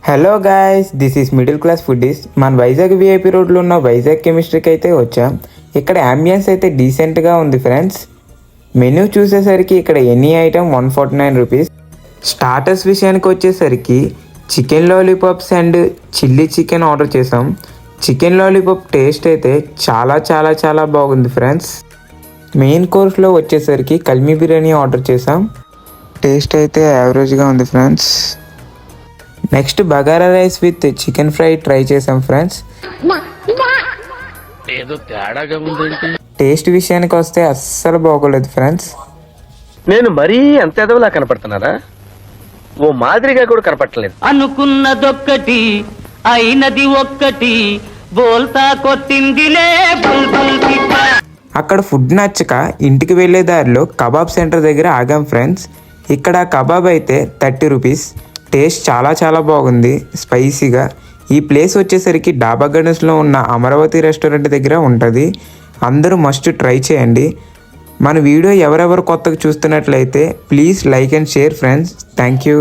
Hello guys, this is middle class foodies. మన Vizag VIP రోడ్లో ఉన్న వైజాగ్ కెమిస్ట్రీకి అయితే వచ్చాం. ఇక్కడ అంబియన్స్ అయితే డీసెంట్గా ఉంది ఫ్రెండ్స్. మెనూ చూసేసరికి ఇక్కడ ఎనీ ఐటమ్ 149 రూపీస్. స్టార్టర్స్ విషయానికి వచ్చేసరికి chicken lollipops and chilli chicken order చేసాం. చికెన్ లాలీపాప్ టేస్ట్ అయితే చాలా చాలా చాలా బాగుంది ఫ్రెండ్స్. మెయిన్ కోర్స్లో వచ్చేసరికి కల్మీ బిర్యానీ ఆర్డర్ చేసాం. టేస్ట్ అయితే యావరేజ్గా ఉంది friends. Next bagara rice with chicken fry try చేసాం ఫ్రెండ్స్. ఏదో తేడాగా ఉందేంటి. టేస్ట్ విషయానికి వస్తే అస్సలు బాగోలేదు ఫ్రెండ్స్. నేను మరీ అంత ఎదవలా కనపడుతున్నారా? ఓ మాదిరిగా కూడా కనపడలేదు. అనుకున్నదొక్కటి అయినది ఒక్కటి బోల్తా కొట్టిందిలే బుల్బుల్ పిట్ట. అక్కడ ఫుడ్ నచ్చక ఇంటికి వెళ్ళే దారిలో కబాబ్ సెంటర్ దగ్గర ఆగాం ఫ్రెండ్స్. ఇక్కడ కబాబ్ అయితే 30 రూపీస్. టేస్ట్ చాలా చాలా బాగుంది, స్పైసీగా. ఈ ప్లేస్ వచ్చేసరికి డాబా గణేష్లో ఉన్న అమరావతి రెస్టారెంట్ దగ్గర ఉంటుంది. అందరూ మస్ట్ ట్రై చేయండి. మన వీడియో ఎవరెవరు కొత్తగా చూస్తున్నట్లయితే please like and share friends. Thank you.